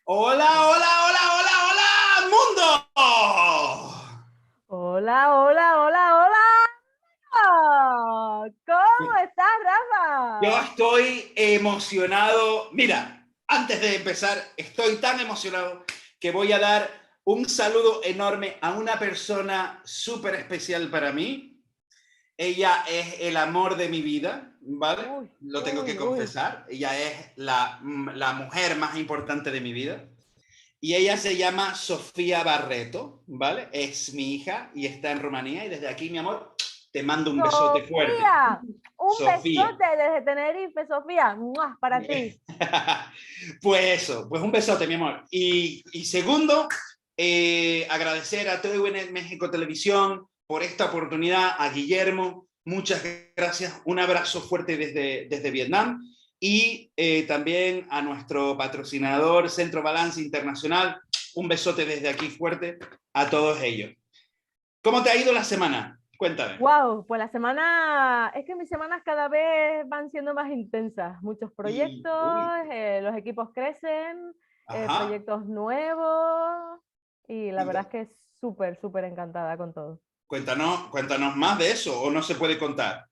Hola, hola, hola, hola, hola, mundo. Hola, hola, hola, hola. ¿Cómo estás, Yo Rafa? estoy emocionado. Mira, antes de empezar, estoy tan emocionado que voy a dar un saludo enorme a una persona súper especial para mí. Ella es el amor de mi vida, ¿vale? Uy, Lo tengo que uy, uy. confesar. Ella es la mujer más importante de mi vida. Y ella se llama Sofía Barreto, ¿vale? Es mi hija y está en Rumanía. Y desde aquí, mi amor, te mando un besote fuerte. Sofía, un Sofía. besote desde Tenerife, Sofía. ¡Mua! Para ti. Pues eso, pues un besote, mi amor. Y segundo, agradecer a TVN México Televisión por esta oportunidad, a Guillermo, muchas gracias, un abrazo fuerte desde Vietnam y también a nuestro patrocinador Centro Balance Internacional, un besote desde aquí fuerte a todos ellos. ¿Cómo te ha ido la semana? Cuéntame. Wow, pues la semana, es que mis semanas cada vez van siendo más intensas. Muchos proyectos, Uy, los equipos crecen, ajá. proyectos nuevos y la verdad Cuéntame. es que súper, súper encantada con todo. Cuéntanos más de eso, o no se puede contar.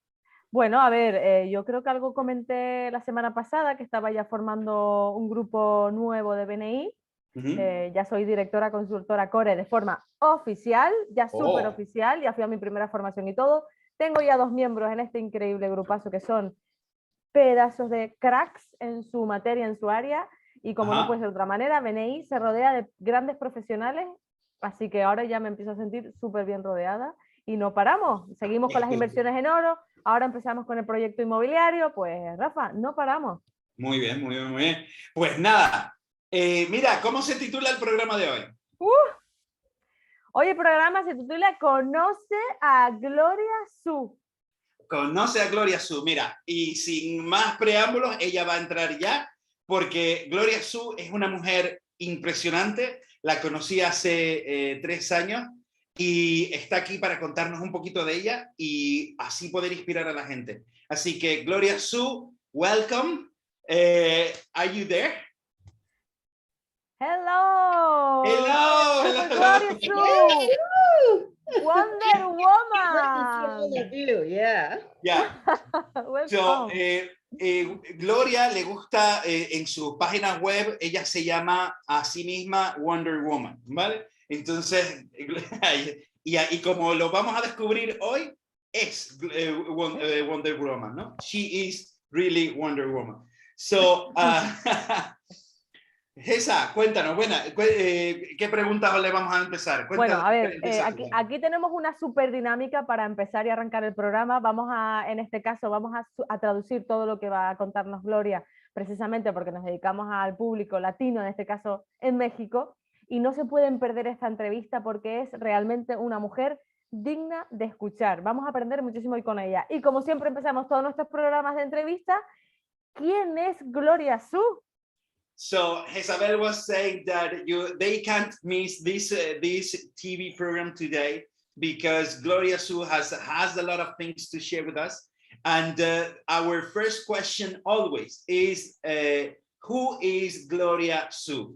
Bueno, a ver, yo creo que algo comenté la semana pasada, que estaba ya formando un grupo nuevo de BNI. Uh -huh. Ya soy directora consultora Core de forma oficial, ya súper Oh, oficial, ya fui a mi primera formación y todo. Tengo ya 2 miembros en este increíble grupazo que son pedazos de cracks en su materia, en su área, y como no puede ajá. ser de otra manera, BNI se rodea de grandes profesionales, así que ahora ya me empiezo a sentir súper bien rodeada y no paramos. Seguimos con las inversiones en oro, ahora empezamos con el proyecto inmobiliario, pues Rafa, no paramos. Muy bien, muy bien, muy bien. Pues nada, mira, ¿cómo se titula el programa de hoy? ¡Uh! Hoy el programa se titula Conoce a Gloria Soo. Conoce a Gloria Soo. Mira, y sin más preámbulos, ella va a entrar ya, porque Gloria Soo es una mujer impresionante. La conocí hace 3 años y está aquí para contarnos un poquito de ella y así poder inspirar a la gente. Así que, Gloria Soo, welcome. Are you there? Hello, Hello, hello, Gloria hello. Soo, Wonder Good to see all Woman. of you. Yeah. Yeah. So, Welcome. Gloria le gusta en su página web, ella se llama a sí misma Wonder Woman, ¿vale? Entonces, y como lo vamos a descubrir hoy, es Wonder Woman, ¿no? She is really Wonder Woman. So, Gesa, cuéntanos, ¿qué preguntas le vamos a empezar? Bueno, Cuéntanos, a ver, empieza tú. aquí tenemos una super dinámica para empezar y arrancar el programa. En este caso, vamos a traducir todo lo que va a contarnos Gloria, precisamente porque nos dedicamos al público latino, en este caso en México, y no se pueden perder esta entrevista porque es realmente una mujer digna de escuchar. Vamos a aprender muchísimo hoy con ella. Y como siempre empezamos todos nuestros programas de entrevista, ¿quién es Gloria Soo? So Isabel was saying that they can't miss this TV program today because Gloria Soo has a lot of things to share with us. And our first question always is, who is Gloria Soo?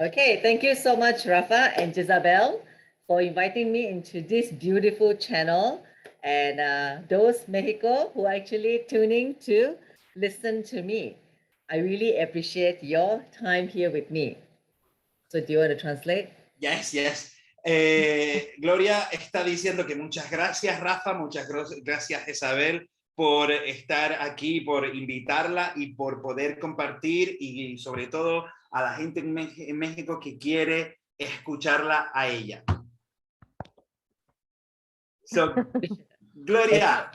Okay, thank you so much, Rafa and Jezabel, for inviting me into this beautiful channel. And those Mexico who are actually tuning to listen to me. I really appreciate your time here with me. So do you want to translate? Yes, yes. Gloria está diciendo que muchas gracias, Rafa, muchas gracias, Isabel, por estar aquí, por invitarla y por poder compartir y sobre todo a la gente en México que quiere escucharla a ella. So, Gloria,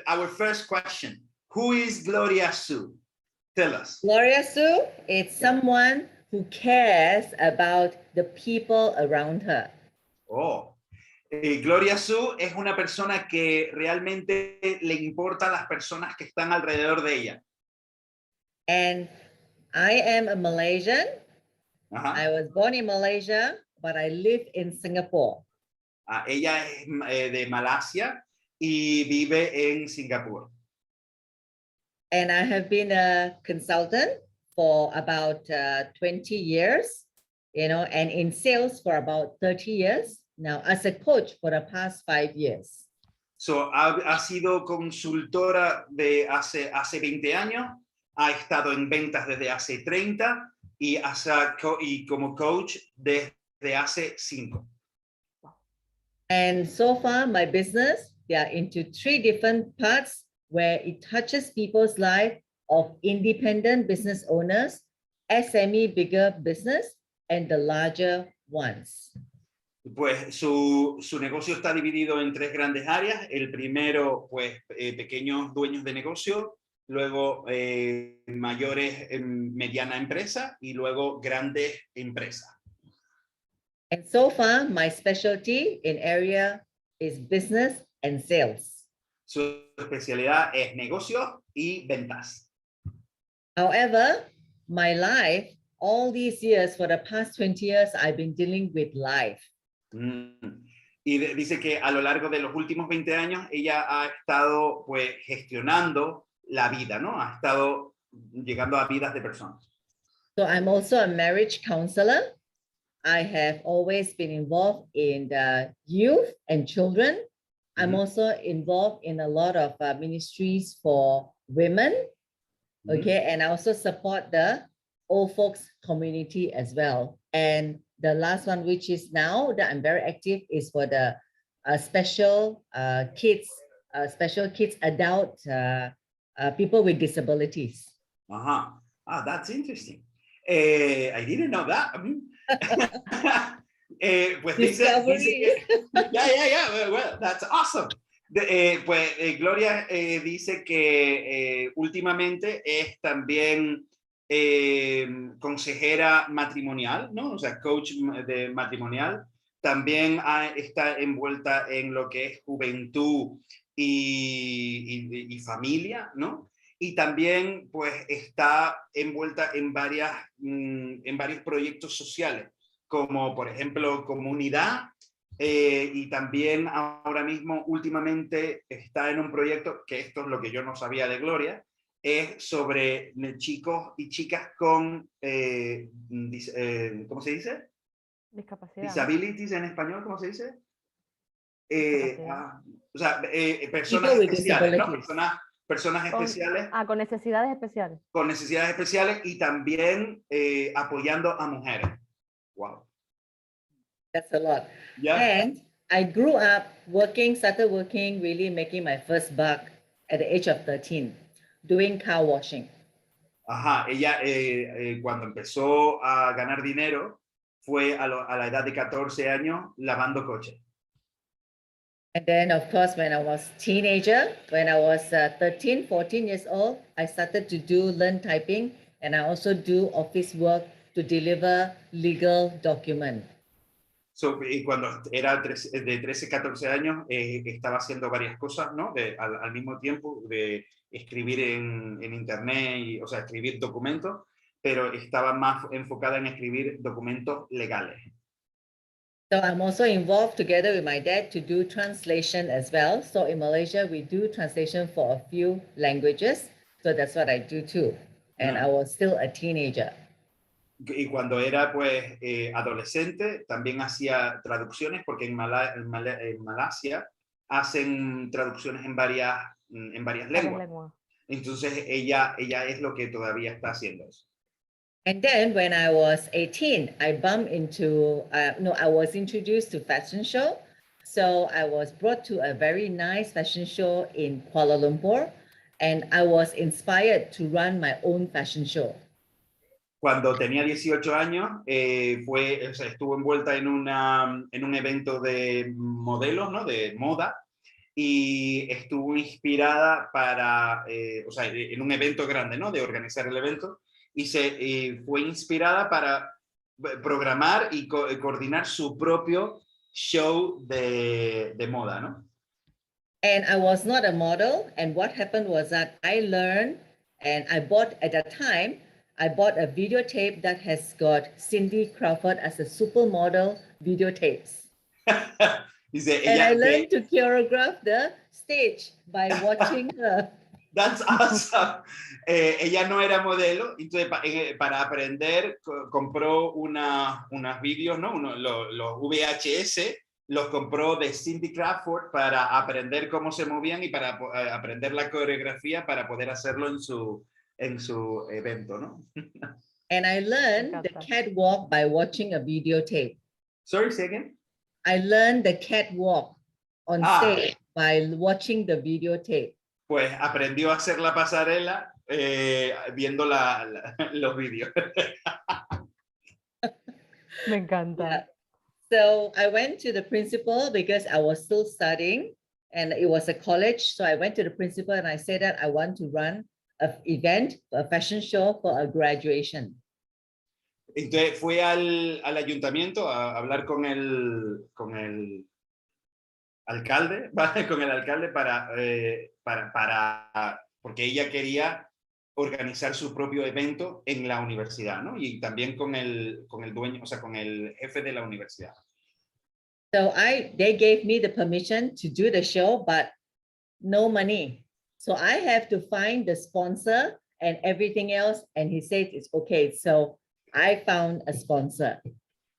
our first question, who is Gloria Soo? Tell us. Gloria Soo is someone who cares about the people around her. Oh. Gloria Soo es una persona que realmente le importa a las personas que están alrededor de ella. And I am a Malaysian. Ajá. I was born in Malaysia, but I live in Singapore. Ella es de Malasia y vive en Singapur. And I have been a consultant for about 20 years, you know, and in sales for about 30 years. Now, as a coach for the past 5 years. So, ha sido consultora de hace 20 años, ha estado en ventas desde hace 30 y como coach desde hace 5. And so far, my business, they are into 3 different parts where it touches people's life of independent business owners, SME bigger business, and the larger ones. Pues su negocio está dividido en 3 grandes áreas. El primero, pues pequeños dueños de negocio, luego mayores mediana empresa y luego grandes empresas. And so far, my specialty in area is business and sales. Su especialidad es negocios y ventas. However, my life, all these years, for the past 20 years, I've been dealing with life. Y dice que a lo largo de los últimos 20 años ella ha estado pues gestionando la vida, ¿no? Ha estado llegando a vidas de personas. So I'm also a marriage counselor. I have always been involved in the youth and children. I'm also involved in a lot of ministries for women. Okay, and I also support the old folks community as well. And the last one, which is now that I'm very active, is for the special kids, adult people with disabilities. That's interesting. I didn't know that. Pues dice que, well, that's awesome. Pues Gloria dice que últimamente es también consejera matrimonial, ¿no? O sea, coach de matrimonial. También está envuelta en lo que es juventud y familia, ¿no? Y también pues está envuelta en varios proyectos sociales, como por ejemplo Comunidad, y también ahora mismo últimamente está en un proyecto, que esto es lo que yo no sabía de Gloria, es sobre chicos y chicas con, ¿cómo se dice? Discapacidad. Disabilities en español, ¿cómo se dice? O sea, personas People with especiales, ¿no? disabilities. Personas especiales. Con necesidades especiales. Con necesidades especiales y también apoyando a mujeres. Wow. That's a lot. Yeah. And I grew up started working, really making my first buck at the age of 13, doing car washing. Ajá, ella cuando empezó a ganar dinero fue a la edad de 14 años lavando coches. And then, of course, when I was teenager, when I was 13, 14 years old, I started to learn typing, and I also do office work to deliver legal documents. Y cuando era de 13, 14 años, estaba haciendo varias cosas, ¿no? Al mismo tiempo de escribir en internet, o sea, escribir documentos, pero estaba más enfocada en escribir documentos legales. So I'm also involved together with my dad to do translation as well. So in Malaysia, we do translation for a few languages. So that's what I do too. And I was still a teenager. Y cuando era pues adolescente, también hacía traducciones, porque en Malasia hacen traducciones en varias lenguas. Entonces ella es lo que todavía está haciendo eso. And then when I was 18, I bumped into, I was introduced to fashion show. So I was brought to a very nice fashion show in Kuala Lumpur, and I was inspired to run my own fashion show. Cuando tenía 18 años, estuvo envuelta en un evento de modelos, ¿no? De moda, y estuvo inspirada en un evento grande, ¿no? De organizar el evento, y fue inspirada para programar y coordinar su propio show de moda, ¿no? And I was not a model, and what happened was that I learned, and I bought at that time, I bought a videotape that has got Cindy Crawford as a supermodel videotapes. Dice, And I ella, learned to choreograph the stage by watching her. That's awesome. Ella no era modelo, entonces para aprender compró unos vídeos, ¿no? Los VHS, los compró de Cindy Crawford para aprender cómo se movían y para aprender la coreografía para poder hacerlo en su evento, ¿no? And I learned the catwalk by watching a videotape. Sorry, say again? I learned the catwalk on stage by watching the videotape. Pues aprendió a hacer la pasarela viendo los vídeos. Me encanta. Yeah. So I went to the principal because I was still studying and it was a college. So I went to the principal and I said that I want to run an event, a fashion show for a graduation. Entonces fue al ayuntamiento a hablar con el alcalde, ¿vale? Con el alcalde porque ella quería organizar su propio evento en la universidad, ¿no? Y también con el dueño, o sea, con el jefe de la universidad. So they gave me the permission to do the show, but no money. So I have to find the sponsor and everything else. And he said, it's okay. So I found a sponsor.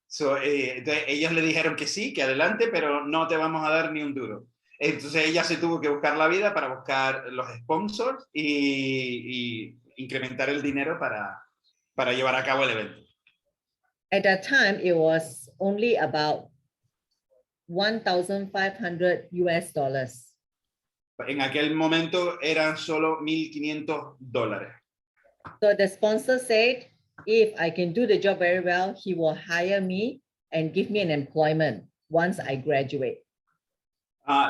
Entonces ellos le dijeron que sí, que adelante, pero no te vamos a dar ni un duro. Entonces ella se tuvo que buscar la vida para buscar los sponsors y incrementar el dinero para llevar a cabo el evento. At that time, it was only about $1,500 US. En aquel momento eran solo $1,500. So the sponsor said, if I can do the job very well, he will hire me and give me an employment once I graduate.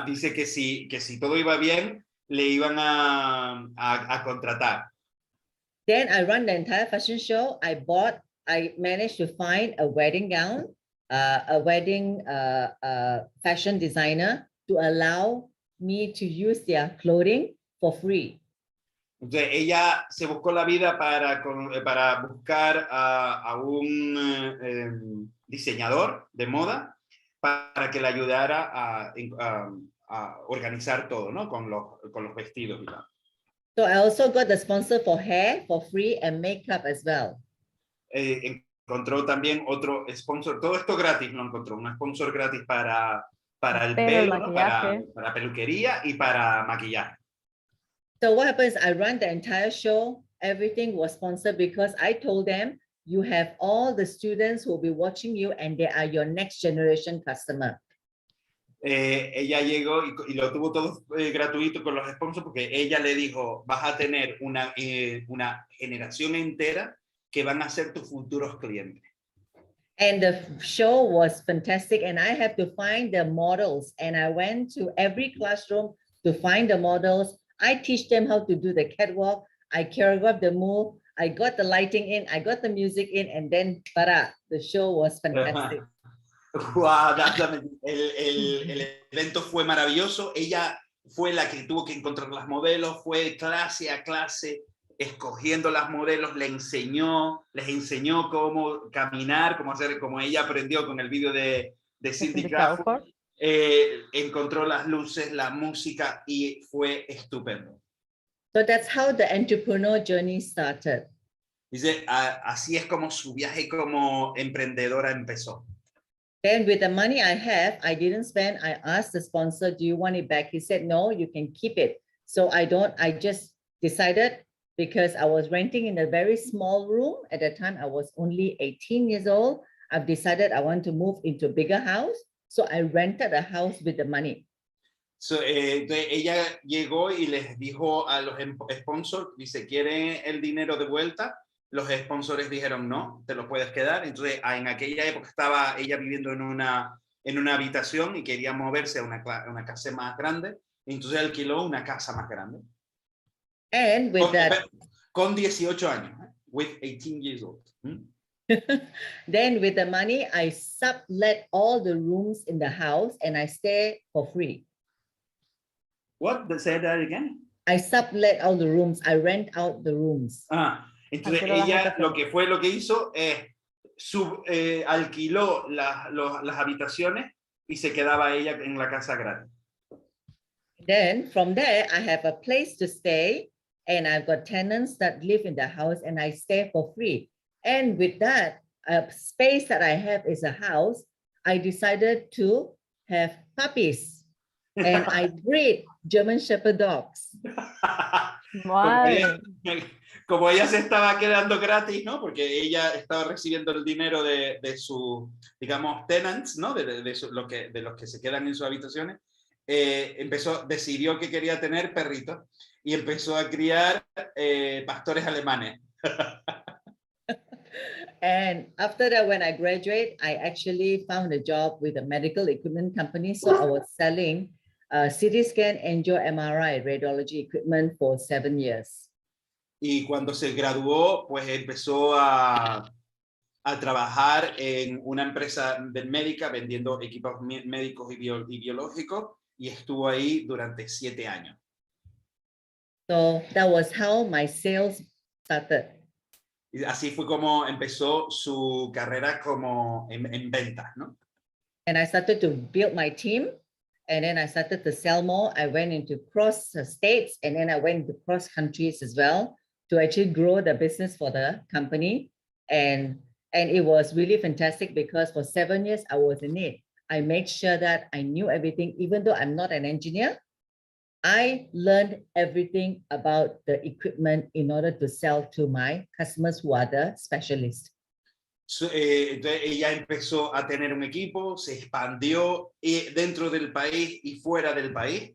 Dice que si todo iba bien, le iban a contratar. Then I run the entire fashion show. I managed to find a wedding gown, a wedding fashion designer to allow me to use their clothing for free. Entonces ella se buscó la vida para buscar a un diseñador de moda para que le ayudara a organizar todo, ¿no? Con los vestidos y tal. So I also got the sponsor for hair for free and makeup as well. Encontró también otro sponsor, todo esto gratis lo encontró, un sponsor gratis para el pelo, ¿no? para peluquería y para maquillaje. So what happens, I run the entire show, everything was sponsored because I told them, you have all the students who will be watching you and they are your next generation customer. Ella llegó y lo tuvo todo gratuito con los sponsors porque ella le dijo, vas a tener una generación entera que van a ser tus futuros clientes. And the show was fantastic and I have to find the models and I went to every classroom to find the models. I teach them how to do the catwalk. I choreographed the move. I got the lighting in. I got the music in, and then, the show was fantastic. Wow, el evento fue maravilloso. Ella fue la que tuvo que encontrar las modelos, fue clase a clase escogiendo las modelos, les enseñó cómo caminar, cómo hacer, como ella aprendió con el vídeo de Cindy Crawford. Encontró las luces, la música y fue estupendo. So that's how the entrepreneur journey started. Dice, así es como su viaje como emprendedora empezó. Then with the money I have, I didn't spend. I asked the sponsor, do you want it back? He said, no, you can keep it. So I just decided because I was renting in a very small room. At the time, I was only 18 years old. I've decided I want to move into a bigger house. So I rented a house with the money. So, ella llegó y les dijo a los sponsors, dice, ¿quieren el dinero de vuelta? Los sponsors dijeron, no, te lo puedes quedar. Entonces, en aquella época estaba ella viviendo en una habitación y quería moverse a una casa más grande. Entonces alquiló una casa más grande. And with con 18 años, with 18 years old. Then with the money, I sublet all the rooms in the house and I stay for free. What? Say that again? I sublet all the rooms. I rent out the rooms. Entonces Alquiló las ella lo habitaciones. que hizo es alquiló las habitaciones y se quedaba ella en la casa gratis. Then from there, I have a place to stay and I've got tenants that live in the house and I stay for free. And with that space that I have is a house, I decided to have puppies and I breed German Shepherd dogs. Como ella, Madre. como ella se estaba quedando gratis, ¿no? Porque ella estaba recibiendo el dinero de sus, digamos, tenants, ¿no? De los que se quedan en sus habitaciones. Decidió que quería tener perritos y empezó a criar pastores alemanes. And after that, when I graduate, I actually found a job with a medical equipment company. So I was selling CT scan, angio, MRI, radiology equipment for 7 years. Y cuando se graduó, pues empezó a trabajar en una empresa médica vendiendo equipos médicos y biológicos y estuvo ahí durante 7 años. So that was how my sales started. Y así fue como empezó su carrera como en ventas, ¿no? And I started to build my team and then I started to sell more. I went into cross states and then I went into cross countries as well to actually grow the business for the company. And it was really fantastic because for 7 years I was in it. I made sure that I knew everything, even though I'm not an engineer. I learned everything about the equipment in order to sell to my customers who are the specialists. Entonces ella empezó a tener un equipo, se expandió dentro del país y fuera del país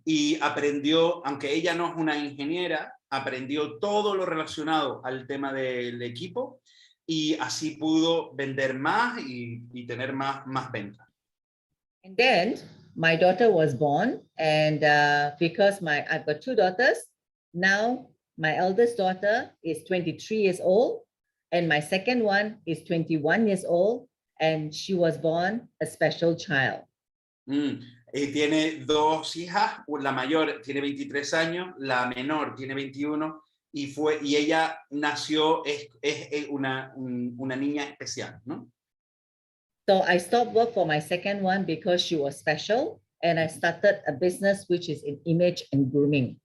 y aprendió, aunque ella no es una ingeniera, aprendió todo lo relacionado al tema del equipo y así pudo vender más y tener más ventas. And then my daughter was born, and because I've got 2 daughters, now my eldest daughter is 23 years old, and my second one is 21 years old, and she was born a special child. Tiene 2 hijas, la mayor tiene 23 años, la menor tiene 21 y ella nació, es una niña especial, ¿no? So I stopped work for my second one because she was special, and I started a business which is in image and grooming.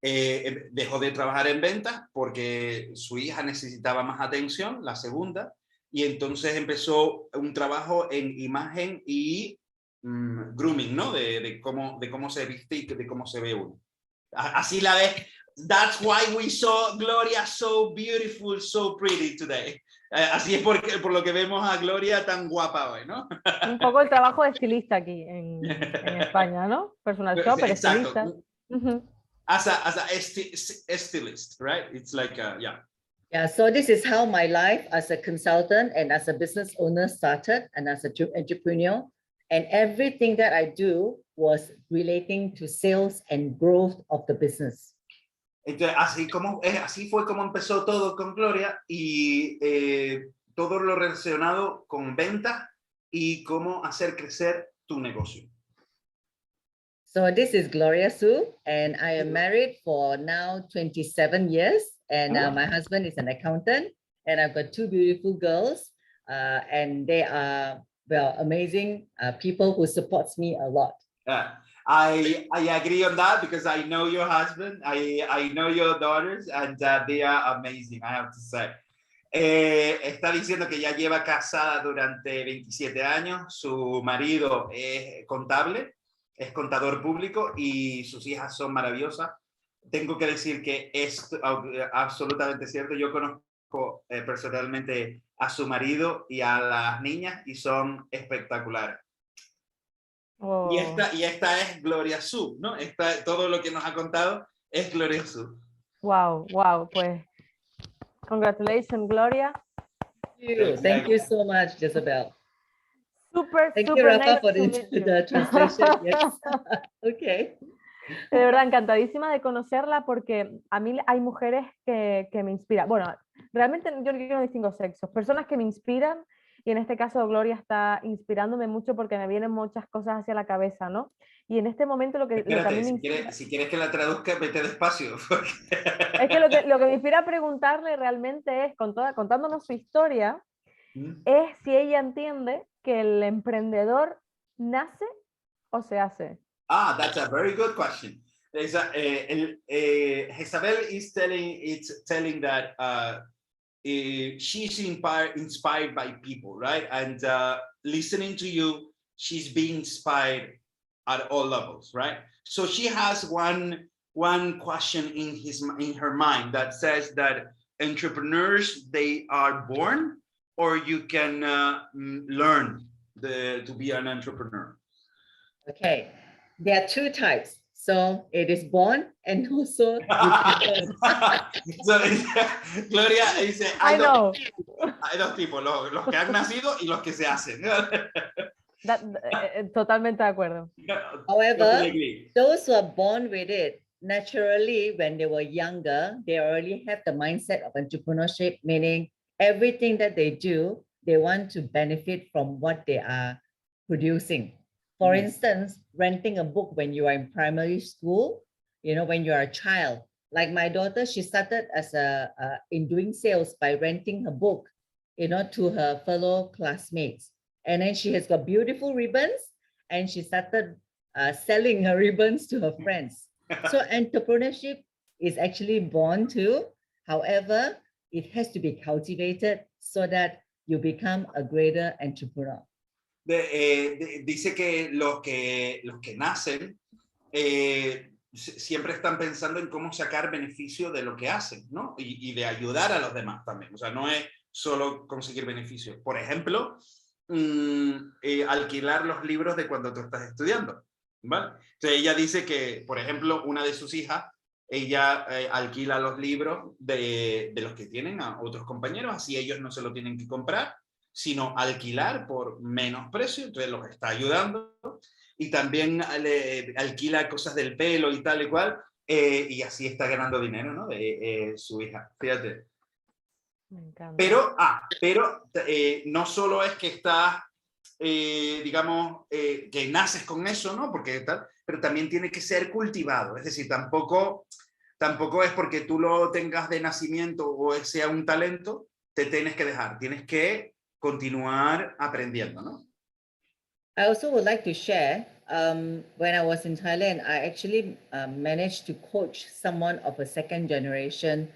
Dejó de trabajar en ventas porque su hija necesitaba más atención, la segunda, y entonces empezó un trabajo en imagen y grooming, ¿no? De cómo se viste y de cómo se ve uno. Así la ves. That's why we saw Gloria so beautiful, so pretty today. Así es por lo que vemos a Gloria tan guapa hoy, ¿no? Un poco el trabajo de estilista aquí en España, ¿no? Personal shopper, Exacto. estilista. As a stylist, right? It's like, yeah. Yeah, so this is how my life as a consultant and as a business owner started, and as an entrepreneur. And everything that I do was relating to sales and growth of the business. Entonces, así fue como empezó todo con Gloria y todo lo relacionado con ventas y cómo hacer crecer tu negocio. So this is Gloria Soo, and I am married for now 27 years, and my husband is an accountant, and I've got 2 beautiful girls, and they are, well, amazing people who supports me a lot. I agree on that because I know your husband, I know your daughters, and they are amazing, I have to say. Está diciendo que ya lleva casada durante 27 años, su marido es contable, es contador público y sus hijas son maravillosas. Tengo que decir que es absolutamente cierto. Yo conozco personalmente a su marido y a las niñas y son espectaculares. Oh. Y esta es Gloria Soo, ¿no? Todo lo que nos ha contado es Gloria Soo. Wow, wow, pues congratulations, Gloria. Thank you so much, Jezebel. Thank you, Super Rafa, nice for to meet you. the translation. Yes. Okay. De verdad, encantadísima de conocerla porque a mí hay mujeres que me inspiran. Bueno, realmente yo no distingo sexos, personas que me inspiran y en este caso Gloria está inspirándome mucho porque me vienen muchas cosas hacia la cabeza, ¿no? Y en este momento lo que a mí me inspira... si quieres que la traduzca, vete despacio. Es que lo que me inspira a preguntarle realmente es, contándonos su historia, es si ella entiende que el emprendedor nace o se hace. Ah, that's a very good question. Isabel is telling that she's inspired by people, right? And listening to you, she's being inspired at all levels, right? So she has one question in her mind that says that entrepreneurs, they are born, or you can learn to be an entrepreneur. Okay, there are two types. So it is born and also you can learn. So, Gloria dice, I know. Hay dos tipos, los que han nacido y los que se hacen. Totalmente de acuerdo. However, those who are born with it, naturally, when they were younger, they already have the mindset of entrepreneurship, meaning everything that they do, they want to benefit from what they are producing. For instance, renting a book when you are in primary school, when you are a child. Like my daughter, she started as in doing sales by renting a book, to her fellow classmates. And then she has got beautiful ribbons and she started selling her ribbons to her friends. So entrepreneurship is actually born too. However, it has to be cultivated so that you become a greater entrepreneur. Dice que los que nacen siempre están pensando en cómo sacar beneficio de lo que hacen, ¿no? Y de ayudar a los demás también. O sea, no es solo conseguir beneficios. Por ejemplo, alquilar los libros de cuando tú estás estudiando, ¿vale? Entonces ella dice que, por ejemplo, una de sus hijas, ella alquila los libros de los que tienen a otros compañeros, así ellos no se lo tienen que comprar, sino alquilar por menos precio, entonces los está ayudando, y también alquila cosas del pelo y tal y cual, y así está ganando dinero, ¿no? Su hija, fíjate. Me encanta. Pero no solo es que estás, digamos, que naces con eso, ¿no? Porque tal, pero también tiene que ser cultivado, es decir, tampoco es porque tú lo tengas de nacimiento o sea un talento, te tienes que dejar, tienes que continuar aprendiendo, ¿no? I also would like to share, when I was in Thailand, I actually managed to coach someone of a second generation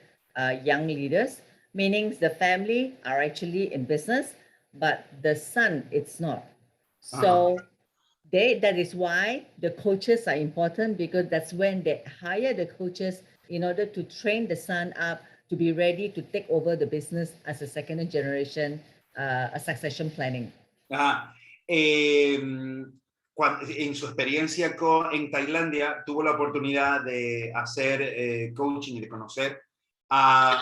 young leaders, meaning the family are actually in business, but the son, it's not. So that is why the coaches are important, because that's when they hire the coaches in order to train the son up to be ready to take over the business as a second generation, a succession planning. En su experiencia en Tailandia tuvo la oportunidad de hacer coaching y de conocer a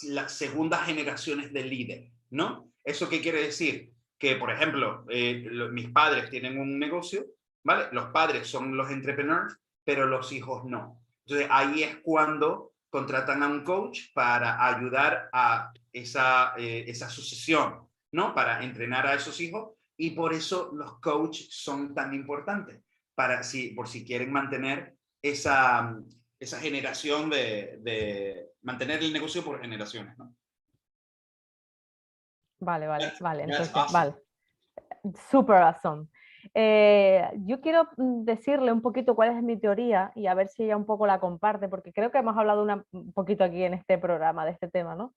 las segundas generaciones de líder, ¿no? ¿Eso qué quiere decir? Que, por ejemplo, mis padres tienen un negocio, ¿vale? Los padres son los entrepreneurs, pero los hijos no. Entonces, ahí es cuando contratan a un coach para ayudar a esa sucesión, ¿no? Para entrenar a esos hijos. Y por eso los coaches son tan importantes, por si quieren mantener esa generación de mantener el negocio por generaciones, ¿no? Vale. Entonces, awesome. vale. Super awesome. Yo quiero decirle un poquito cuál es mi teoría y a ver si ella un poco la comparte, porque creo que hemos hablado un poquito aquí en este programa de este tema, ¿no?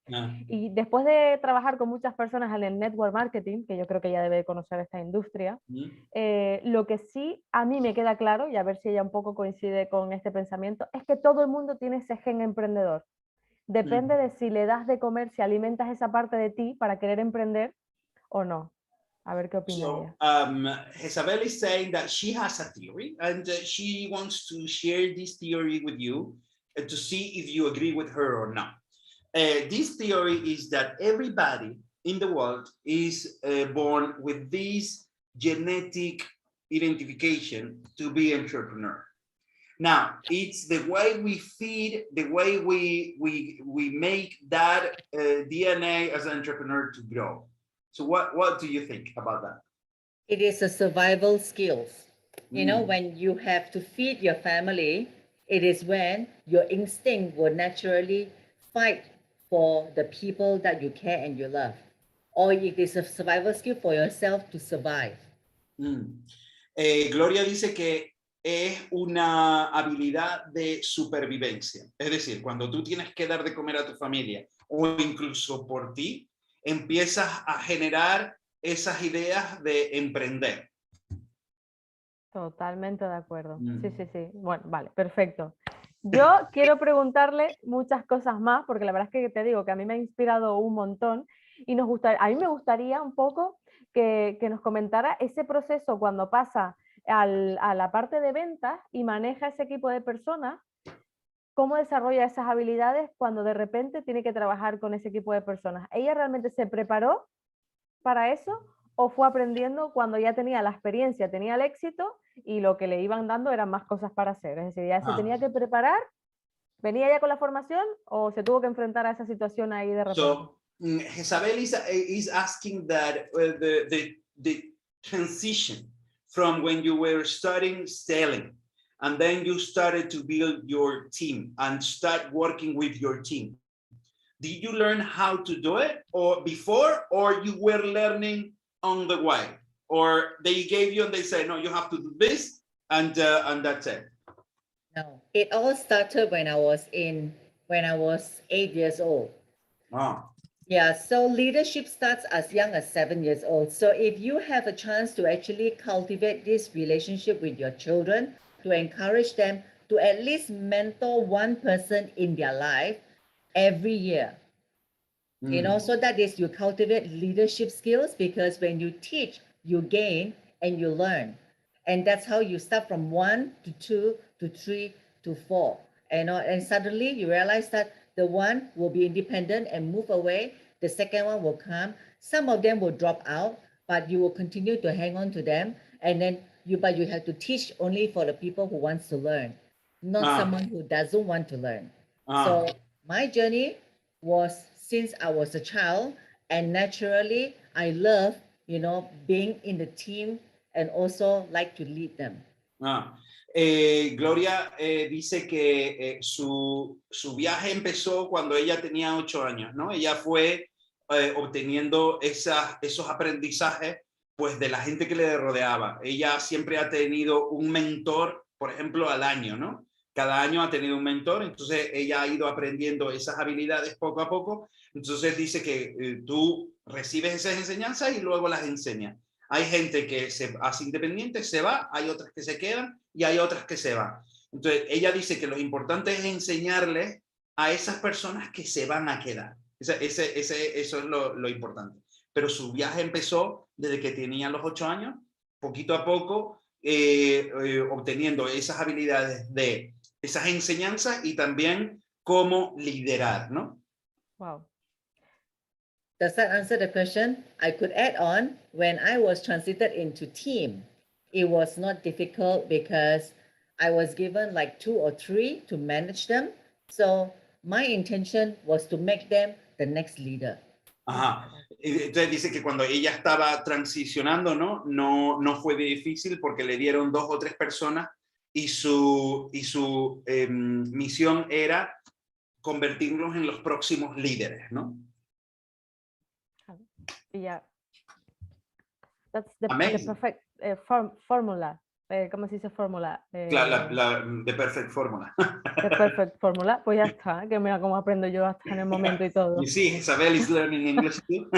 Y después de trabajar con muchas personas en el network marketing, que yo creo que ella debe conocer esta industria, lo que sí a mí me queda claro, y a ver si ella un poco coincide con este pensamiento, es que todo el mundo tiene ese gen emprendedor. Depende de si le das de comer, si alimentas esa parte de ti para querer emprender o no. A ver qué opina ella. Isabel is saying that she has a theory and she wants to share this theory with you to see if you agree with her or not. This theory is that everybody in the world is born with this genetic identification to be entrepreneur. Now, it's the way we feed, the way we make that DNA as an entrepreneur to grow. So what do you think about that? It is a survival skills. You know, when you have to feed your family, it is when your instinct will naturally fight for the people that you care and you love. Or it is a survival skill for yourself to survive. Gloria dice que es una habilidad de supervivencia. Es decir, cuando tú tienes que dar de comer a tu familia o incluso por ti, empiezas a generar esas ideas de emprender. Totalmente de acuerdo. Sí. Bueno, vale, perfecto. Yo quiero preguntarle muchas cosas más, porque la verdad es que te digo que a mí me ha inspirado un montón y a mí me gustaría un poco que nos comentara ese proceso cuando pasa a la parte de ventas y maneja ese equipo de personas, cómo desarrolla esas habilidades cuando de repente tiene que trabajar con ese equipo de personas. ¿Ella realmente se preparó para eso o fue aprendiendo cuando ya tenía la experiencia, tenía el éxito y lo que le iban dando eran más cosas para hacer? Es decir, ya se tenía que preparar, venía ya con la formación o se tuvo que enfrentar a esa situación ahí de repente. So, Isabel is asking that the transition from when you were starting selling and then you started to build your team and start working with your team. Did you learn how to do it or before, or you were learning on the way, or they gave you and they said, no, you have to do this and that's it? No, it all started when I was 8 years old. Oh. Yeah, so leadership starts as young as 7 years old. So if you have a chance to actually cultivate this relationship with your children, to encourage them to at least mentor one person in their life every year, you know, so that is you cultivate leadership skills, because when you teach, you gain and you learn. And that's how you start from 1 to 2 to 3 to 4. And suddenly you realize that the one will be independent and move away. The second one will come. Some of them will drop out, but you will continue to hang on to them. And then you have to teach only for the people who wants to learn, not someone who doesn't want to learn. So my journey was since I was a child, and naturally I love, you know, being in the team and also like to lead them. Gloria dice que su viaje empezó cuando ella tenía 8 años, ¿no? Ella fue obteniendo esos aprendizajes pues de la gente que le rodeaba. Ella siempre ha tenido un mentor, por ejemplo, al año, ¿no? Cada año ha tenido un mentor, entonces ella ha ido aprendiendo esas habilidades poco a poco. Entonces dice que tú recibes esas enseñanzas y luego las enseñas. Hay gente que se hace independiente, se va, hay otras que se quedan y hay otras que se van. Entonces ella dice que lo importante es enseñarles a esas personas que se van a quedar. Eso es lo importante. Pero su viaje empezó desde que tenía los 8 años, poquito a poco, obteniendo esas habilidades de esas enseñanzas y también cómo liderar, ¿no? Wow. Does that answer the question? I could add on, when I was transited into team, it was not difficult because I was given like 2 or 3 to manage them. So my intention was to make them the next leader. Ajá. Entonces dice que cuando ella estaba transicionando, no fue difícil porque le dieron 2 o 3 personas y su misión era convertirlos en los próximos líderes, ¿no? Yeah. That's the Amazing. perfect formula. ¿Cómo se dice fórmula? The perfect formula. The perfect formula. Pues ya está, que mira cómo aprendo yo hasta en el momento y todo. You see, Isabel is learning English too.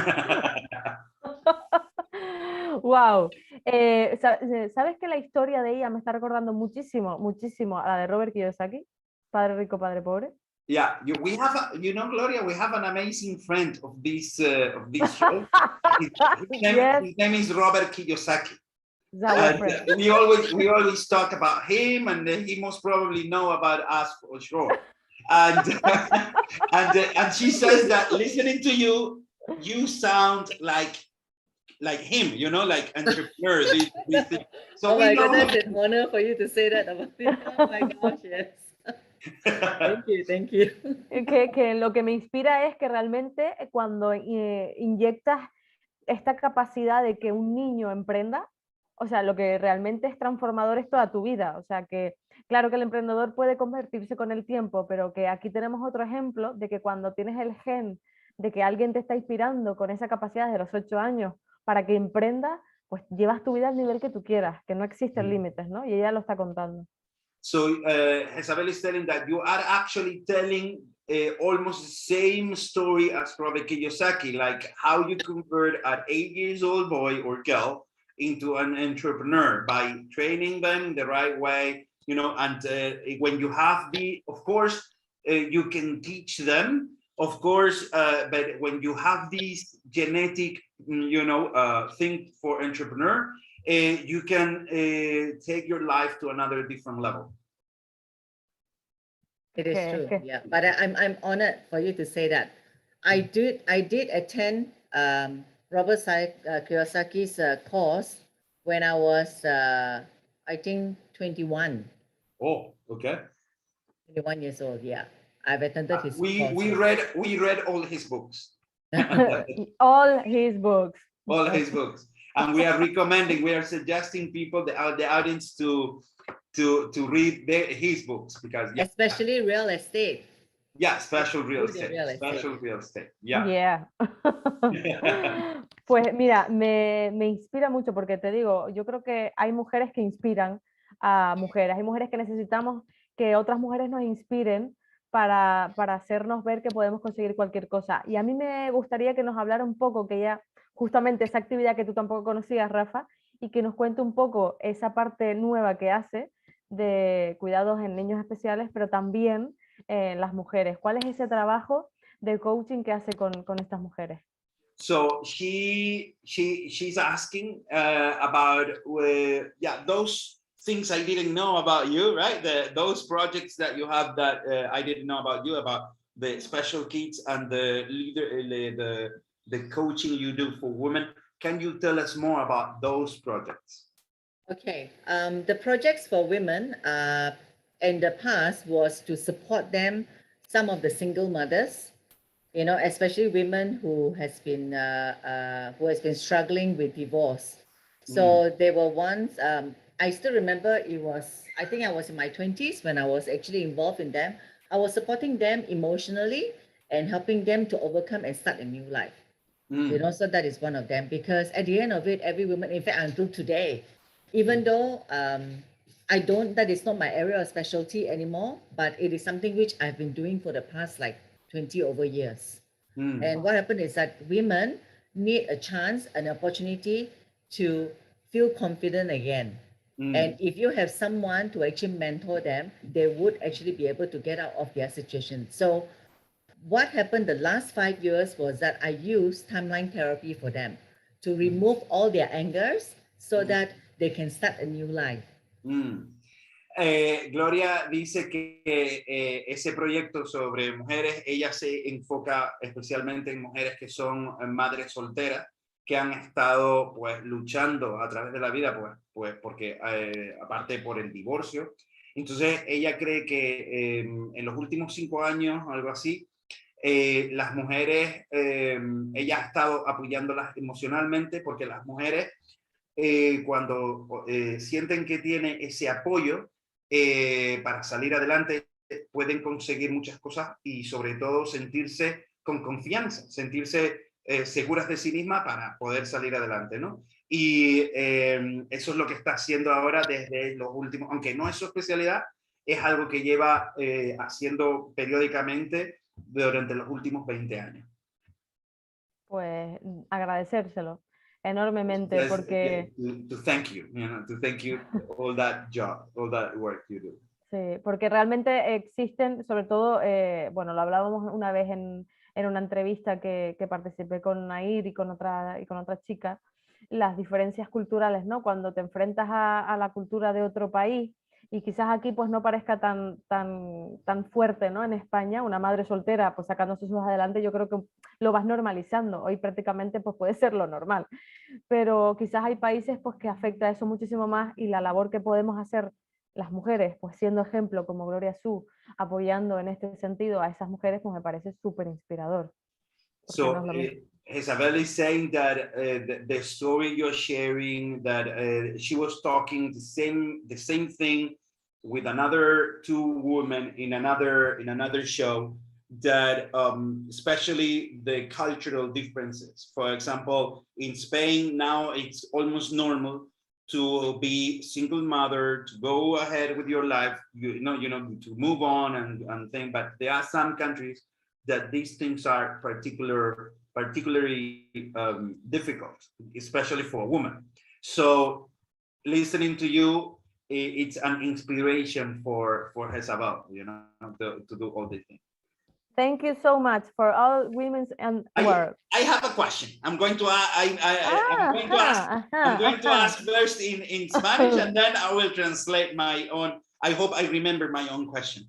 Wow. ¿Sabes que la historia de ella me está recordando muchísimo, muchísimo a la de Robert Kiyosaki? Padre rico, padre pobre. Yeah, we have, Gloria, we have an amazing friend of this show. His name is Robert Kiyosaki. We always talk about him, and he most probably know about us for sure. And she says that listening to you, you sound like him, you know, like entrepreneur. So oh my goodness, it's an honor for you to say that about me. Oh my gosh, yes. Thank you. Que lo que me inspira es que realmente cuando inyectas esta capacidad de que un niño emprenda, o sea, lo que realmente es transformador es toda tu vida. O sea, que claro que el emprendedor puede convertirse con el tiempo, pero que aquí tenemos otro ejemplo de que cuando tienes el gen de que alguien te está inspirando con esa capacidad de los 8 años para que emprenda, pues llevas tu vida al nivel que tú quieras, que no existen límites, ¿no? Y ella lo está contando. So Isabel is telling that you are actually telling almost the same story as Robert Kiyosaki, like how you convert an 8 years old boy or girl into an entrepreneur by training them the right way, you know, and when you have of course, you can teach them, of course, but when you have these genetic, you know, thing for entrepreneur, you can take your life to another different level. It is true, yeah. But I'm honored for you to say that. I did attend Robert Kiyosaki's course when I was, I think, 21. Oh, okay. 21 years old, yeah. I've attended his we course. we read all his books. All his books. All his books, and we are suggesting people, the audience, to read his books, because especially real estate. Yeah, special real estate. Yeah. Pues mira, me inspira mucho porque te digo, yo creo que hay mujeres que inspiran a mujeres, hay mujeres que necesitamos que otras mujeres nos inspiren para hacernos ver que podemos conseguir cualquier cosa. Y a mí me gustaría que nos hablara un poco, que ella, justamente esa actividad que tú tampoco conocías, Rafa, y que nos cuente un poco esa parte nueva que hace de cuidados en niños especiales, pero también las mujeres. ¿Cuál es ese trabajo de coaching que hace con estas mujeres? So she's asking about those things I didn't know about you, right? Those projects that you have that I didn't know about you, about the special kids and the coaching you do for women. Can you tell us more about those projects? Okay, the projects for women in the past was to support them, some of the single mothers, you know, especially women who has been struggling with divorce. So they were once, I still remember I think I was in my 20s when I was actually involved in them. I was supporting them emotionally and helping them to overcome and start a new life. You know, so that is one of them, because at the end of it, every woman, in fact, until today, even though that is not my area of specialty anymore, but it is something which I've been doing for the past like 20 over years. And what happened is that women need a chance, an opportunity to feel confident again. And if you have someone to actually mentor them, they would actually be able to get out of their situation. So what happened the last 5 years was that I used timeline therapy for them to remove all their angers so that they can start a new life. Gloria dice que ese proyecto sobre mujeres, ella se enfoca especialmente en mujeres que son madres solteras, que han estado pues luchando a través de la vida, pues porque aparte por el divorcio. Entonces ella cree que en los últimos 5 años, algo así, las mujeres, ella ha estado apoyándolas emocionalmente, porque las mujeres cuando sienten que tiene ese apoyo para salir adelante, pueden conseguir muchas cosas y sobre todo sentirse con confianza, sentirse seguras de sí misma para poder salir adelante, ¿no? Y eso es lo que está haciendo ahora desde los últimos, aunque no es su especialidad, es algo que lleva haciendo periódicamente durante los últimos 20 años. Pues agradecérselo enormemente, porque to thank you, to thank you all that job, all that work you do. Sí, porque realmente existen, sobre todo, bueno, lo hablábamos una vez en una entrevista que participé con Nair y con otra chica, las diferencias culturales, ¿no? Cuando te enfrentas a la cultura de otro país, y quizás aquí pues no parezca tan fuerte, ¿no? En España, una madre soltera pues sacando sus hijos adelante, yo creo que lo vas normalizando, hoy prácticamente pues puede ser lo normal, pero quizás hay países pues que afecta eso muchísimo más, y la labor que podemos hacer las mujeres, pues siendo ejemplo como Gloria Soo, apoyando en este sentido a esas mujeres, pues me parece súper inspirador. So, Isabel is saying that the story you're sharing, that she was talking the same thing with another two women in another show, that especially the cultural differences. For example, in Spain now it's almost normal to be single mother, to go ahead with your life, you know, to move on and things. But there are some countries that these things are particularly difficult, especially for a woman. So listening to you, it's an inspiration for Jezabel, you know, to do all these things. Thank you so much for all women's and work. I have a question. I'm going to ask first in Spanish, and then I will translate my own. I hope I remember my own question.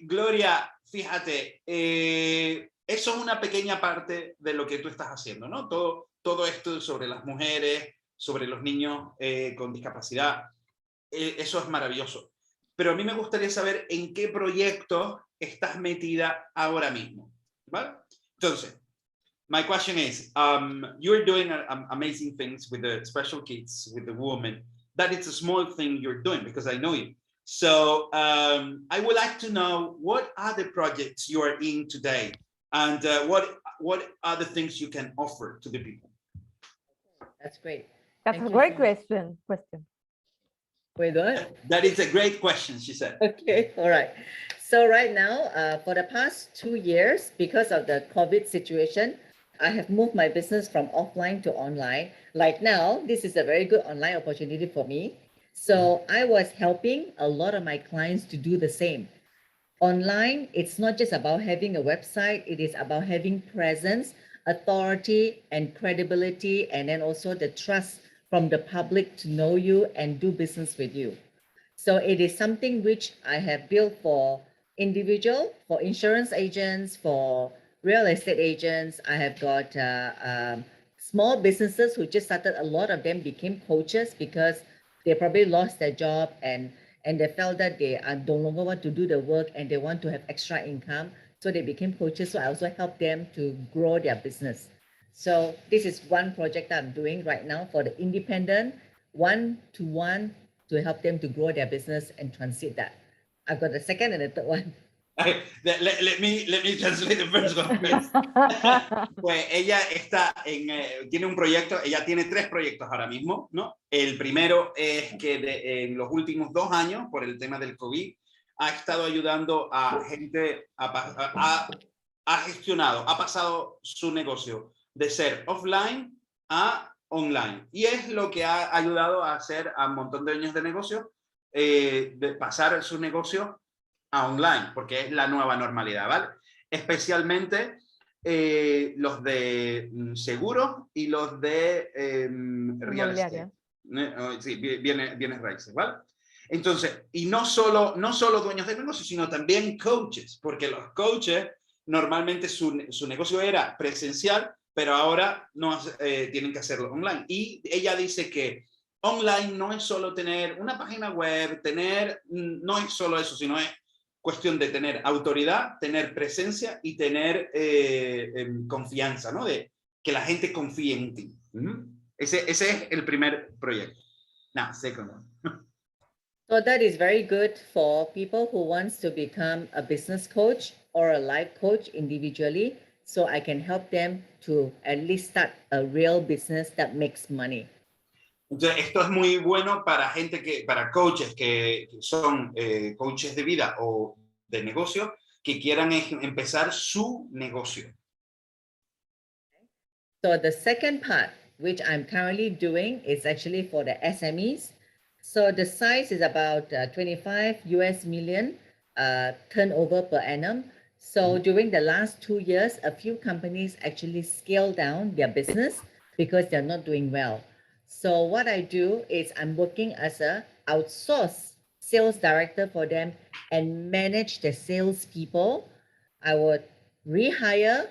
Gloria, fíjate, eso es una pequeña parte de lo que tú estás haciendo, ¿no? Todo esto sobre las mujeres, sobre los niños con discapacidad, eso es maravilloso. Pero a mí me gustaría saber en qué proyecto estás metida ahora mismo, ¿vale? Entonces, my question is, you're doing amazing things with the special kids, with the women. That it's a small thing you're doing because I know you. So I would like to know what are the projects you are in today, and what are the things you can offer to the people. That's great. That's a great question. Wait, what? That is a great question, she said. Okay, all right. So right now, for the past 2 years, because of the COVID situation, I have moved my business from offline to online. Like now, this is a very good online opportunity for me. So I was helping a lot of my clients to do the same. Online, it's not just about having a website, it is about having presence, authority, and credibility, and then also the trust from the public to know you and do business with you. So it is something which I have built for individual, for insurance agents, for real estate agents. I have got small businesses who just started. A lot of them became coaches because they probably lost their job and they felt that they are no longer want to do the work and they want to have extra income. So they became coaches. So I also help them to grow their business. So this is one project that I'm doing right now for the independent, one-to-one, to help them to grow their business and transit that. I've got the second and the third one. Let me translate the first one. Pues ella está tiene un proyecto, ella tiene 3 proyectos ahora mismo, ¿no? El primero es que en los últimos 2 años, por el tema del COVID, ha estado ayudando a gente, ha gestionado, ha pasado su negocio de ser offline a online. Y es lo que ha ayudado a hacer a un montón de dueños de negocios, de pasar su negocio a online, porque es la nueva normalidad, ¿vale? Especialmente los de seguros y los de real estate. Sí, bienes raíces, ¿vale? Entonces, y no solo dueños de negocios, sino también coaches, porque los coaches normalmente su negocio era presencial, pero ahora no tienen que hacerlo online. Y ella dice que online no es solo tener una página web, no es solo eso, sino es cuestión de tener autoridad, tener presencia y tener confianza, ¿no? De que la gente confíe en ti. Ese es el primer proyecto. Now, second one. So that is very good for people who wants to become a business coach or a life coach individually. So I can help them to at least start a real business that makes money. Entonces, esto es muy bueno para para coaches que son coaches de vida o de negocio, que quieran empezar su negocio. So the second part, which I'm currently doing, is actually for the SMEs. So the size is about 25 US million turnover per annum. So during the last 2 years, a few companies actually scaled down their business because they're not doing well. So what I do is I'm working as a outsourced sales director for them and manage the salespeople. I would rehire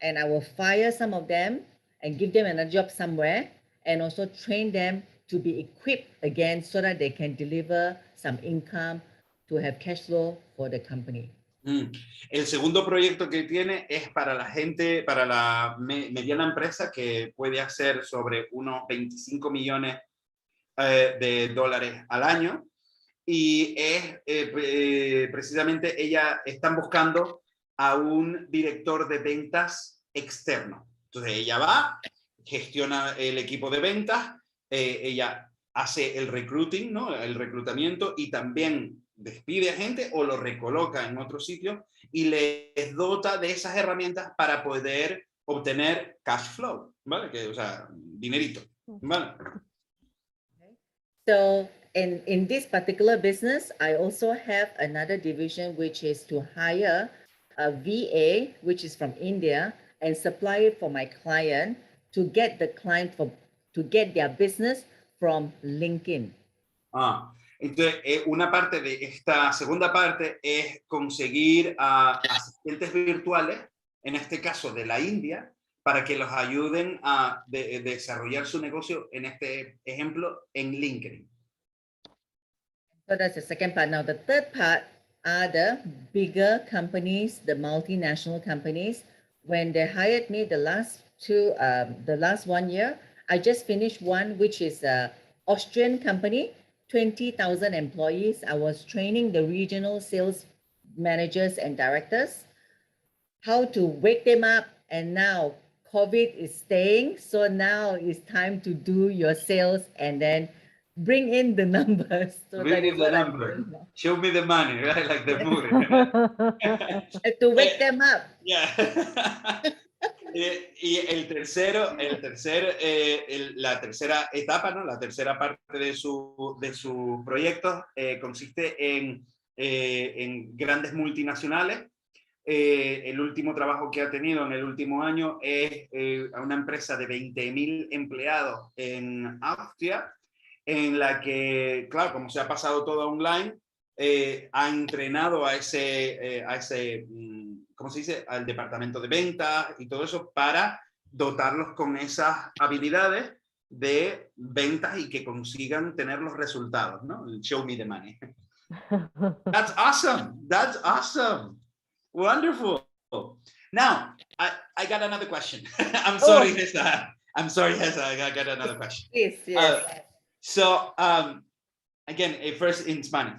and I will fire some of them and give them another job somewhere and also train them to be equipped again so that they can deliver some income to have cash flow for the company. Mm. El segundo proyecto que tiene es para la gente, para la mediana empresa que puede hacer sobre unos 25 millones de dólares al año. Y es precisamente están buscando a un director de ventas externo. Entonces ella va, gestiona el equipo de ventas, ella hace el recruiting, ¿no? El reclutamiento, y también despide a gente o lo recoloca en otro sitio y les dota de esas herramientas para poder obtener cash flow, ¿vale? O sea, dinerito, ¿vale? So in this particular business, I also have another division, which is to hire a VA, which is from India, and supply it for my client to get the client to get their business from LinkedIn. Entonces, una parte de esta segunda parte es conseguir a asistentes virtuales, en este caso de la India, para que los ayuden a desarrollar su negocio, en este ejemplo, en LinkedIn. So that's the second part. Now, the third part are the bigger companies, the multinational companies. When they hired me the last 1 year, I just finished one, which is a Austrian company, 20,000 employees. I was training the regional sales managers and directors how to wake them up. And now COVID is staying. So now it's time to do your sales and then bring in the numbers. So Bring that in is the what I'm number. doing now. Show me the money, right? Like the movie. To wake them up. Yeah. Y la tercera etapa, ¿no? La tercera parte de su proyecto consiste en grandes multinacionales. El último trabajo que ha tenido en el último año es a una empresa de 20.000 empleados en Austria, en la que, claro, como se ha pasado todo online, ha entrenado a ese ¿cómo se dice?, al departamento de ventas y todo eso, para dotarlos con esas habilidades de ventas y que consigan tener los resultados, ¿no? Show me the money. That's awesome. That's awesome. Wonderful. Now, I got another question. I'm sorry, Hesa. I'm sorry, Hesa. I got another question. Yes. So, again, first in Spanish.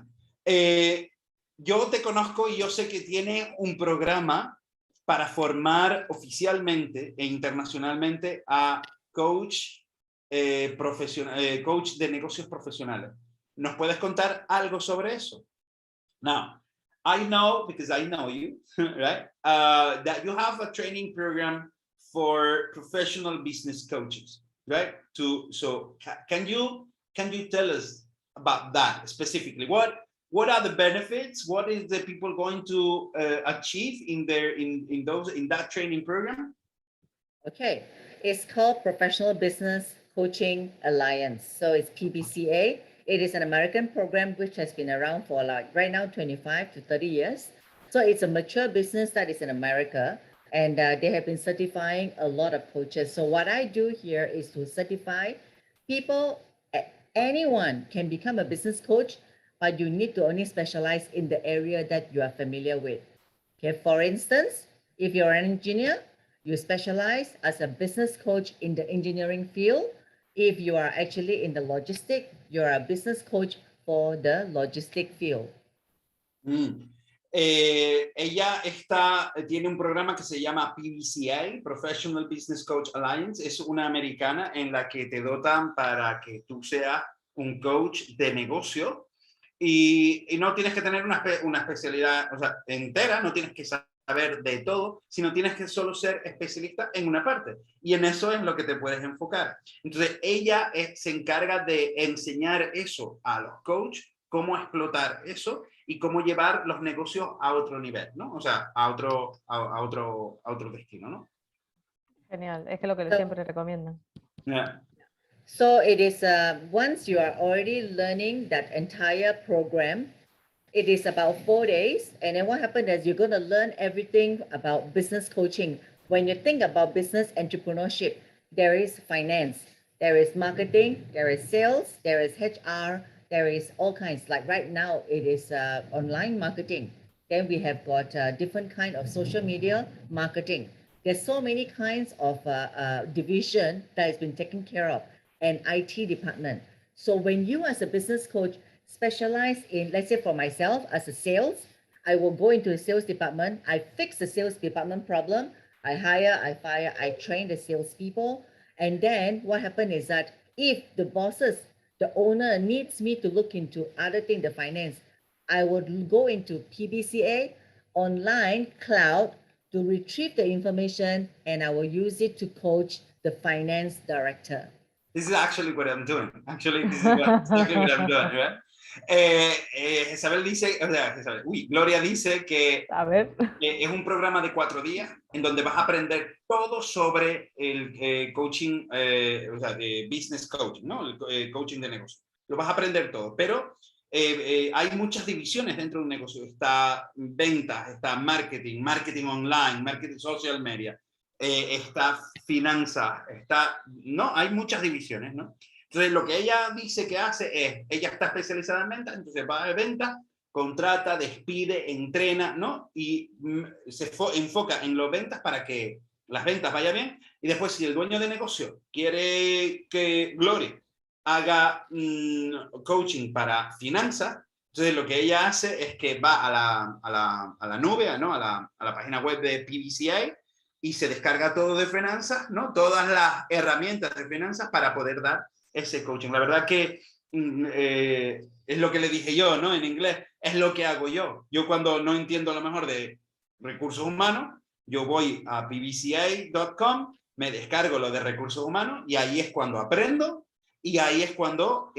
Yo te conozco y yo sé que tiene un programa para formar oficialmente e internacionalmente a coach, coach de negocios profesionales. ¿Nos puedes contar algo sobre eso? Now, I know, because I know you, right, that you have a training program for professional business coaches, right? So can you tell us about that specifically? What are the benefits? What is the people going to achieve in that training program? Okay, it's called Professional Business Coaching Alliance. So it's PBCA. It is an American program which has been around for right now 25 to 30 years. So it's a mature business that is in America, and they have been certifying a lot of coaches. So what I do here is to certify people. Anyone can become a business coach, but you need to only specialize in the area that you are familiar with. Okay, for instance, if you're an engineer, you specialize as a business coach in the engineering field. If you are actually in the logistic, you're a business coach for the logistic field. Ella tiene un programa que se llama PBCA, Professional Business Coach Alliance. Es una americana en la que te dotan para que tú seas un coach de negocio y no tienes que tener una especialidad, o sea, entera, no tienes que saber de todo, sino tienes que solo ser especialista en una parte. Y en eso es lo que te puedes enfocar. Entonces, ella se encarga de enseñar eso a los coaches, cómo explotar eso y cómo llevar los negocios a otro nivel, ¿no? O sea, a otro destino, ¿no? Genial, es que lo que siempre recomiendan. Yeah. So it is, once you are already learning that entire program, it is about 4 days. And then what happened is you're going to learn everything about business coaching. When you think about business entrepreneurship, there is finance, there is marketing, there is sales, there is HR, there is all kinds. Like right now, it is online marketing. Then we have got different kind of social media marketing. There's so many kinds of division that has been taken care of, and IT department. So when you as a business coach specialize in, let's say for myself as a sales, I will go into the sales department, I fix the sales department problem, I hire, I fire, I train the salespeople. And then what happened is that if the bosses, the owner needs me to look into other things, the finance, I would go into PBCA, online, cloud, to retrieve the information, and I will use it to coach the finance director. This is actually what I'm doing. Actually, this is exactly what I'm doing, right? Isabel dice, o sea, Gloria dice que A ver. es un programa de 4 días en donde vas a aprender todo sobre el coaching, o sea, de business coaching, ¿no? El coaching de negocio. Lo vas a aprender todo, pero hay muchas divisiones dentro de un negocio. Está ventas, está marketing, marketing online, marketing social media, está finanzas, ¿no? Hay muchas divisiones, ¿no? Entonces, lo que ella dice que hace es, ella está especializada en ventas, entonces va a ventas, contrata, despide, entrena, ¿no? Y se enfoca en las ventas para que las ventas vayan bien. Y después, si el dueño de negocio quiere que Gloria haga coaching para finanzas, entonces lo que ella hace es que va a la nube, ¿no? a la página web de PBCA y se descarga todo de finanzas, ¿no? Todas las herramientas de finanzas para poder dar ese coaching. La verdad que es lo que le dije yo, ¿no? En inglés, es lo que hago yo. Yo cuando no entiendo lo mejor de recursos humanos, yo voy a pbca.com, me descargo lo de recursos humanos y ahí es cuando aprendo y ahí es cuando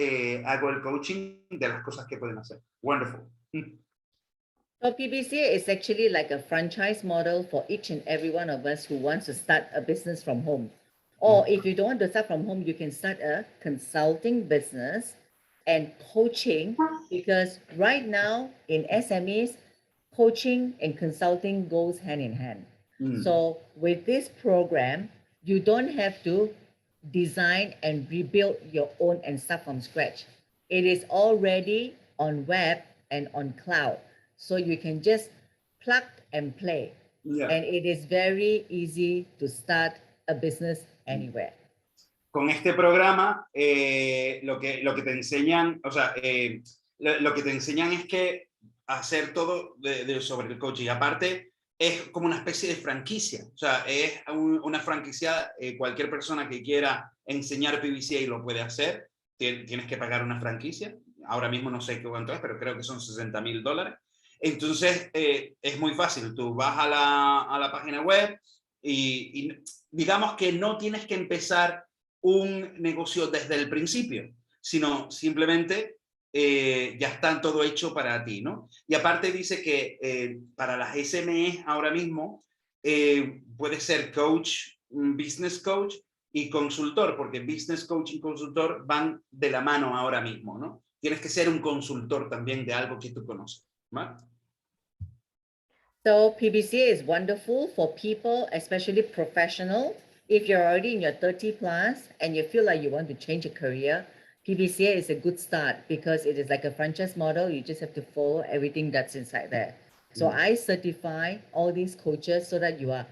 hago el coaching de las cosas que pueden hacer. Wonderful. So PBCA is actually like a franchise model for each and every one of us who wants to start a business from home. Or if you don't want to start from home, you can start a consulting business and coaching, because right now in SMEs, coaching and consulting goes hand in hand. So with this program, you don't have to design and rebuild your own and start from scratch. It is already on web and on cloud. So you can just plug and play. Yeah. And it is very easy to start a business anywhere. Con este programa, lo que te enseñan, o sea, lo que te enseñan es que hacer todo sobre el coaching. Aparte, es como una especie de franquicia. O sea, es una franquicia, cualquier persona que quiera enseñar PBCA lo puede hacer. Tienes que pagar una franquicia. Ahora mismo no sé cuánto es, pero creo que son $60,000. Entonces, es muy fácil. Tú vas a la página web y digamos que no tienes que empezar un negocio desde el principio, sino simplemente ya está todo hecho para ti, ¿no? Y aparte dice que para las SMEs ahora mismo puede ser coach, business coach y consultor, porque business coach y consultor van de la mano ahora mismo, ¿no? Tienes que ser un consultor también de algo que tú conoces, ¿vale? So PBCA is wonderful for people, especially professional. If you're already in your 30 plus and you feel like you want to change your career, PBCA is a good start because it is like a franchise model. You just have to follow everything that's inside there. So I certify all these coaches so that you are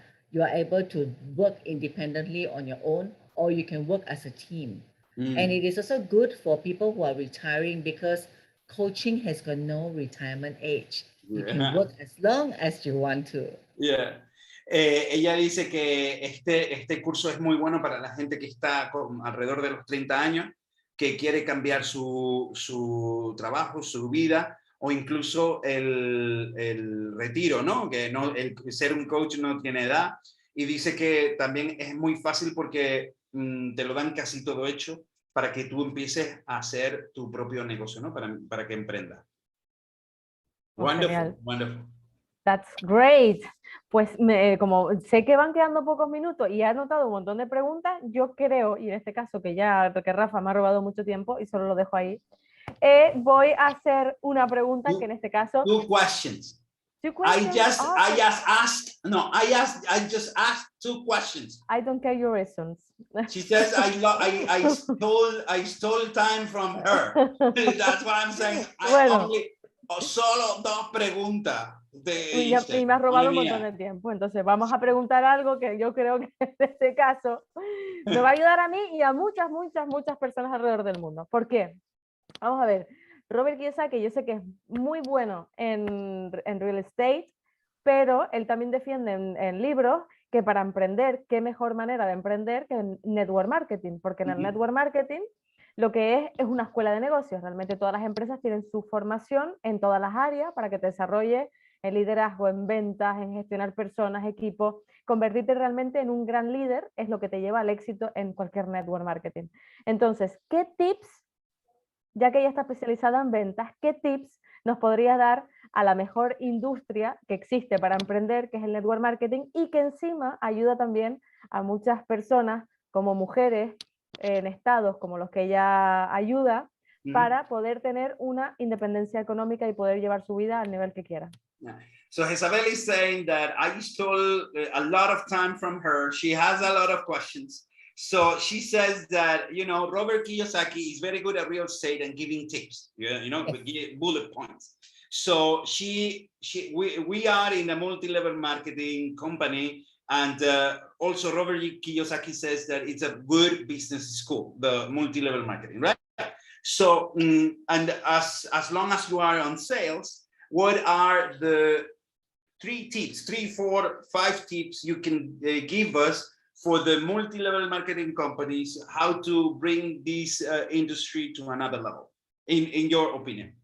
able to work independently on your own, or you can work as a team. And it is also good for people who are retiring because coaching has got no retirement age. You can work as long as you want to. Yeah. Ella dice que este curso es muy bueno para la gente que está alrededor de los 30 años, que quiere cambiar su trabajo, su vida, o incluso el retiro, ¿no? Que no, ser un coach no tiene edad. Y dice que también es muy fácil porque te lo dan casi todo hecho para que tú empieces a hacer tu propio negocio, ¿no? Para que emprendas. Wonderful, wonderful. That's great. Pues como sé que van quedando pocos minutos y he anotado un montón de preguntas, yo creo, y en este caso que Rafa me ha robado mucho tiempo y solo lo dejo ahí, voy a hacer una pregunta que en este caso... Two questions. Two questions? I just asked 2 questions. I don't care your reasons. She says I stole time from her. That's what I'm saying. Bueno. Solo 2 preguntas. Y me has robado un montón de tiempo. Entonces vamos a preguntar algo que yo creo que en este caso me va a ayudar a mí y a muchas, muchas, muchas personas alrededor del mundo. ¿Por qué? Vamos a ver. Robert Kiyosaki, yo sé que es muy bueno en real estate, pero él también defiende en libros que para emprender, qué mejor manera de emprender que en network marketing, porque en el network marketing lo que es una escuela de negocios. Realmente todas las empresas tienen su formación en todas las áreas para que te desarrolles en liderazgo, en ventas, en gestionar personas, equipos. Convertirte realmente en un gran líder es lo que te lleva al éxito en cualquier network marketing. Entonces, ¿qué tips, ya que ella está especializada en ventas, qué tips nos podría dar a la mejor industria que existe para emprender, que es el network marketing, y que encima ayuda también a muchas personas como mujeres en estados como los que ella ayuda para poder tener una independencia económica y poder llevar su vida al nivel que quiera? Yeah. So Isabel is saying that I stole a lot of time from her. She has a lot of questions. So she says that, you know, Robert Kiyosaki is very good at real estate and giving tips, you know, bullet points. So we are in a multi-level marketing company, and also Robert Kiyosaki says that it's a good business school, the multi-level marketing, right? So, and as long as you are on sales, what are the 3 tips, 3, 4, 5 tips you can give us for the multi-level marketing companies, how to bring this industry to another level, in your opinion?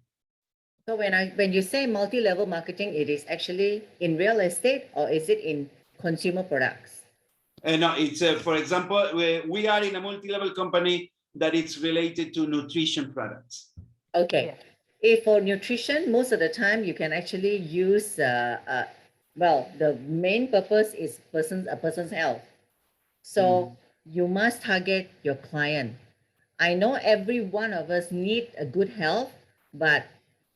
So when you say multi-level marketing, it is actually in real estate, or is it in consumer products? No, it's for example, we are in a multi-level company that is related to nutrition products. Okay. Yeah. If for nutrition, most of the time you can actually use, well, the main purpose is a person's health. So you must target your client. I know every one of us need a good health, but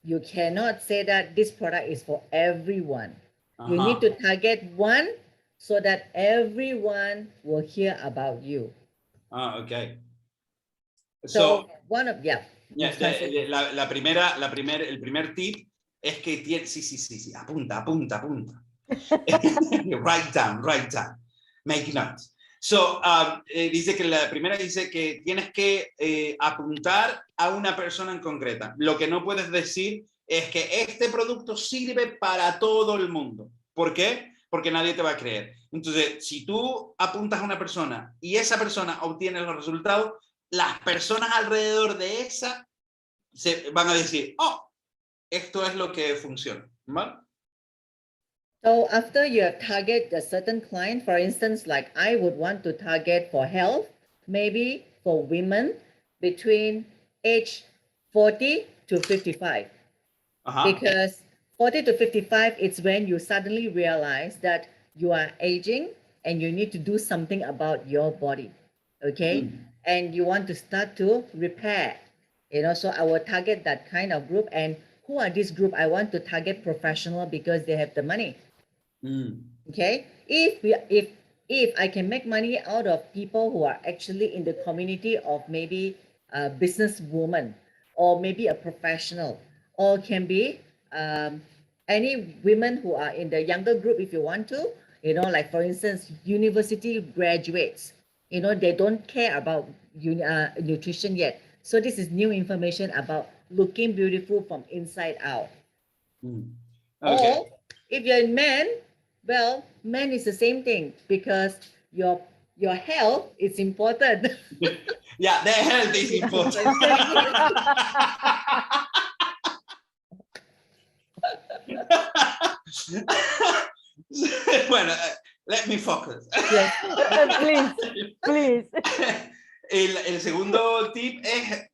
you cannot say that this product is for everyone. You need to target one so that everyone will hear about you. Okay. So one of, yeah. El primer tip es que tiene, sí, apunta. Write down, make notes. So, dice que la primera dice que tienes que apuntar a una persona en concreta. Lo que no puedes decir es que este producto sirve para todo el mundo. ¿Por qué? Porque nadie te va a creer. Entonces, si tú apuntas a una persona y esa persona obtiene los resultados, las personas alrededor de esa se van a decir, oh, esto es lo que funciona, ¿vale? So after you have targeted a certain client, for instance, like I would want to target for health, maybe for women between age 40 to 55. Because 40 to 55, it's when you suddenly realize that you are aging and you need to do something about your body, okay? And you want to start to repair, you know, so I will target that kind of group. And who are this group? I want to target professional because they have the money. Okay, if I can make money out of people who are actually in the community of maybe a businesswoman or maybe a professional, or can be any women who are in the younger group if you want to, you know, like for instance, university graduates, you know, they don't care about nutrition yet. So this is new information about looking beautiful from inside out. Okay. Or if you're a man, well, men is the same thing because your health is important. Yeah, their health is important. Bueno, let me focus. Yes. Please. El segundo tip es,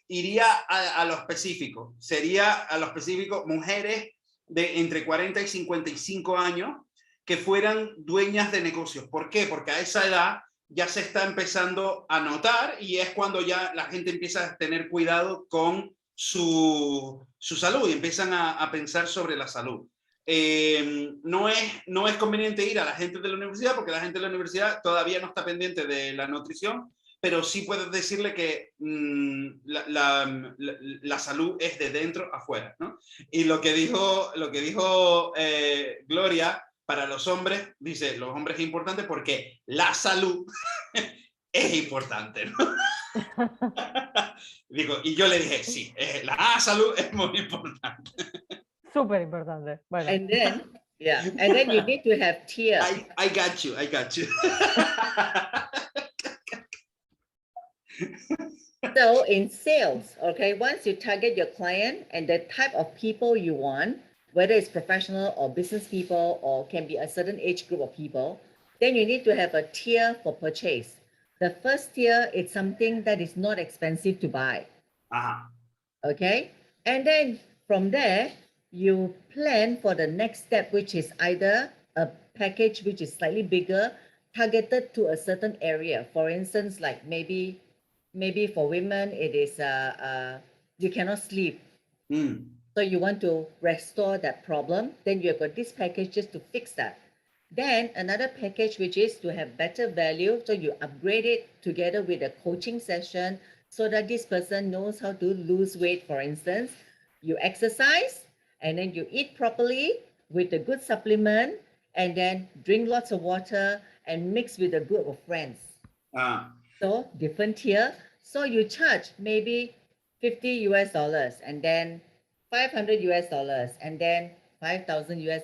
iría a lo específico. Sería a lo específico mujeres de entre 40 y 55 años que fueran dueñas de negocios. ¿Por qué? Porque a esa edad ya se está empezando a notar y es cuando ya la gente empieza a tener cuidado con su salud y empiezan a pensar sobre la salud. No es conveniente ir a la gente de la universidad porque la gente de la universidad todavía no está pendiente de la nutrición, pero sí puedes decirle que la salud es de dentro a afuera, ¿no? Y lo que dijo Gloria, para los hombres, dice, los hombres es importante porque la salud es importante, ¿no? Digo, y yo le dije, sí, la salud es muy importante. Súper importante. Bueno. And then, yeah, and then you need to have tier. I got you. So in sales, okay, once you target your client and the type of people you want, whether it's professional or business people or can be a certain age group of people, then you need to have a tier for purchase. The first tier is something that is not expensive to buy. Ajá. Okay, and then from there, you plan for the next step, which is either a package which is slightly bigger, targeted to a certain area. For instance, like maybe for women, it is you cannot sleep. So you want to restore that problem. Then you've got this package just to fix that. Then another package, which is to have better value. So you upgrade it together with a coaching session so that this person knows how to lose weight, for instance. You exercise and then you eat properly with a good supplement and then drink lots of water and mix with a group of friends. So different tier. So you charge maybe $50 US and then $500 US and then $5,000 US.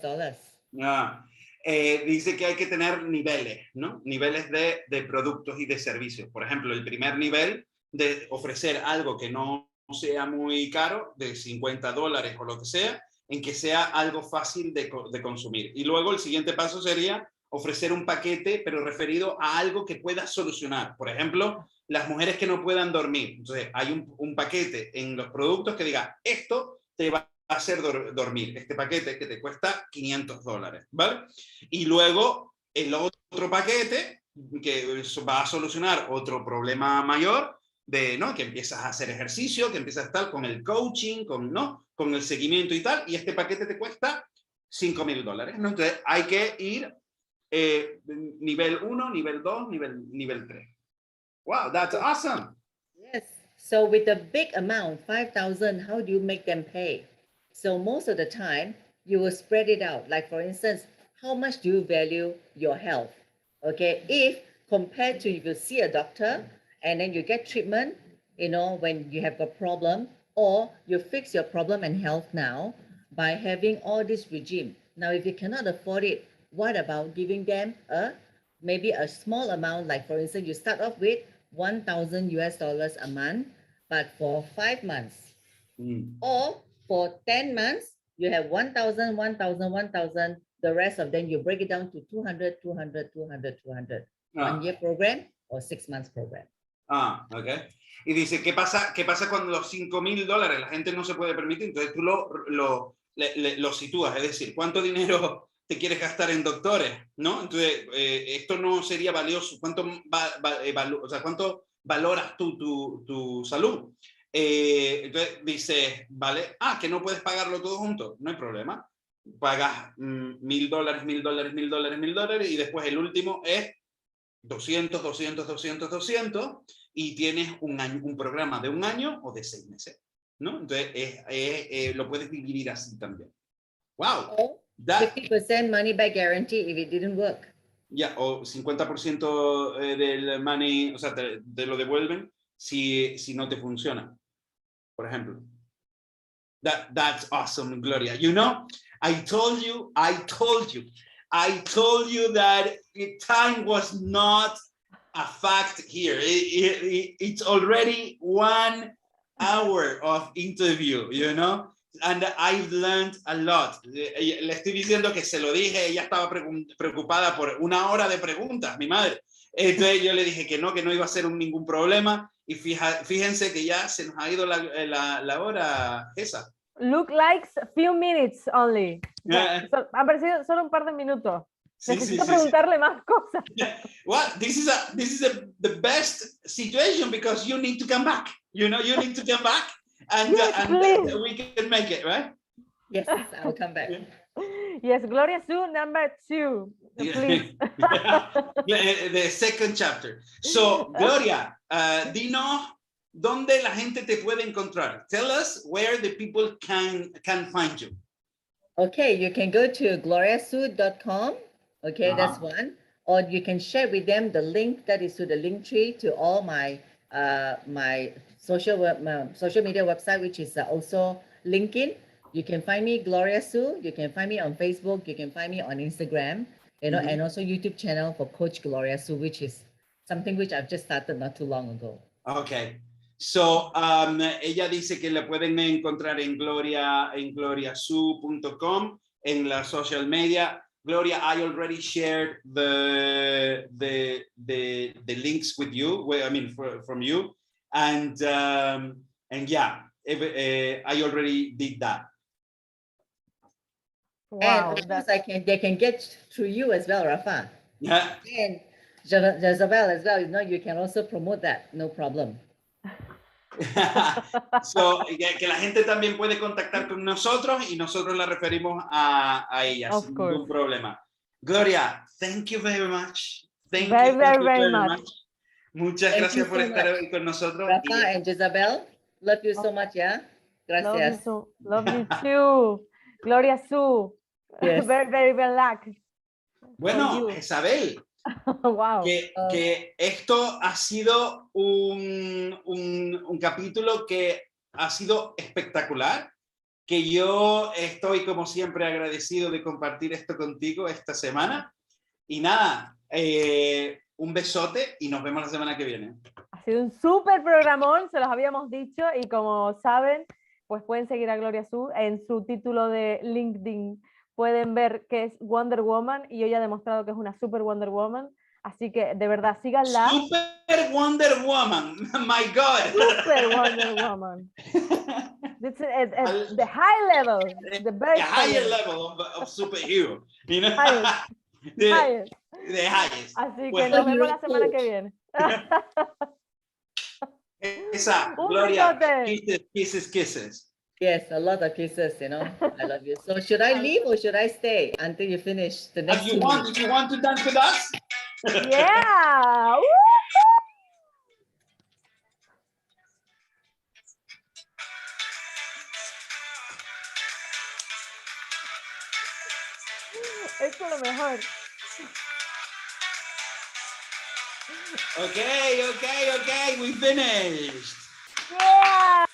Dice que hay que tener niveles, ¿no? Niveles de productos y de servicios. Por ejemplo, el primer nivel de ofrecer algo que no sea muy caro, de $50 o lo que sea, en que sea algo fácil de consumir. Y luego el siguiente paso sería ofrecer un paquete, pero referido a algo que pueda solucionar. Por ejemplo, las mujeres que no puedan dormir. Entonces, hay un paquete en los productos que diga, esto te va a hacer dormir. Este paquete que te cuesta $500, ¿vale? Y luego el otro paquete que va a solucionar otro problema mayor, ¿no? Que empiezas a hacer ejercicio, que empiezas a estar con el coaching, con el seguimiento y tal, y este paquete te cuesta $5,000, ¿no? Entonces hay que ir nivel 1, nivel 2, nivel 3. Wow, that's awesome. Yes. So with a big amount, 5,000, how do you make them pay? So most of the time, you will spread it out. Like for instance, how much do you value your health? Okay, if compared to if you see a doctor and then you get treatment, when you have a problem, or you fix your problem and health now by having all this regime. Now, if you cannot afford it, what about giving them maybe a small amount, like for instance, you start off with $1,000 US a month, but for 5 months. Or for 10 months, you have 1,000, 1,000, 1,000. The rest of them, you break it down to 200, 200, 200, 200. 1 year program or 6 months program. Ok. Y dice, ¿qué pasa cuando los $5,000 la gente no se puede permitir? Entonces tú lo sitúas, es decir, ¿cuánto dinero te quieres gastar en doctores? ¿No? Entonces, esto no sería valioso. ¿Cuánto valoras tú tu salud? Entonces dice, ¿vale? Que no puedes pagarlo todo junto, no hay problema. Pagas $1,000, $1,000, $1,000, $1,000 y después el último es 200, 200, 200, 200 y tienes un programa de 1 año o de 6 meses, ¿no? Entonces lo puedes dividir así también. Wow. 50% money back guarantee if it didn't work. Ya, o 50% del money, o sea, te lo devuelven si no te funciona, por ejemplo. That's awesome, Gloria. I told you that time was not a fact here. It's already 1 hour of interview, and I've learned a lot. Le estoy diciendo que se lo dije, ella estaba preocupada por 1 hora de preguntas, mi madre. Entonces yo le dije que no iba a ser ningún problema y fíjense que ya se nos ha ido la hora esa. Look like few minutes only. Han parecido solo un par de minutos. Necesito preguntarle más cosas. Well, this is the best situation because you need to come back. You need to come back and we can make it, right? Yes, I will come back. Yes, Gloria Soo, number 2, please. The second chapter. So, Gloria, dinos dónde la gente te puede encontrar. Tell us where the people can find you. Okay, you can go to gloriasoo.com. Okay, that's one. Or you can share with them the link that is to the link tree to all my my social media website, which is also LinkedIn. You can find me Gloria Soo. You can find me on Facebook. You can find me on Instagram. You know, and also YouTube channel for Coach Gloria Soo, which is something which I've just started not too long ago. Okay. So, ella dice que la pueden encontrar en gloriasoo.com, en la social media. Gloria, I already shared the links with you. Well, I mean, from you, and yeah, I already did that. Wow, and of course, they can get through you as well, Rafa. Yeah. And Jezabel as well. You know, you can also promote that, no problem. So, que la gente también puede contactar con nosotros y nosotros la referimos a ella sin ningún problema. Gloria, thank you very much. Thank you very much. Muchas gracias por estar hoy con nosotros. Rafa and Jezabel, love you so much, yeah? Gracias. Love you too. Gloria Soo. Yes. Very luck. Bueno, Isabel. Wow. Que esto ha sido un capítulo que ha sido espectacular, que yo estoy como siempre agradecido de compartir esto contigo esta semana. Y nada, un besote y nos vemos la semana que viene. Ha sido un súper programón, se los habíamos dicho, y como saben, pues pueden seguir a Gloria Soo en su título de LinkedIn. Pueden ver que es Wonder Woman y hoy ha demostrado que es una super Wonder Woman. Así que de verdad, síganla. Super Wonder Woman, my God. Super Wonder Woman. It's the high level, the higher level of superhero, you know? Highest. The highest. Así que nos vemos la semana que viene. Esa, Gloria, kisses. Yes, a lot of kisses, you know. I love you. So should I leave or should I stay until you finish the next If you want to dance with us? Yeah! Esto es lo mejor. Okay, we finished. Yeah!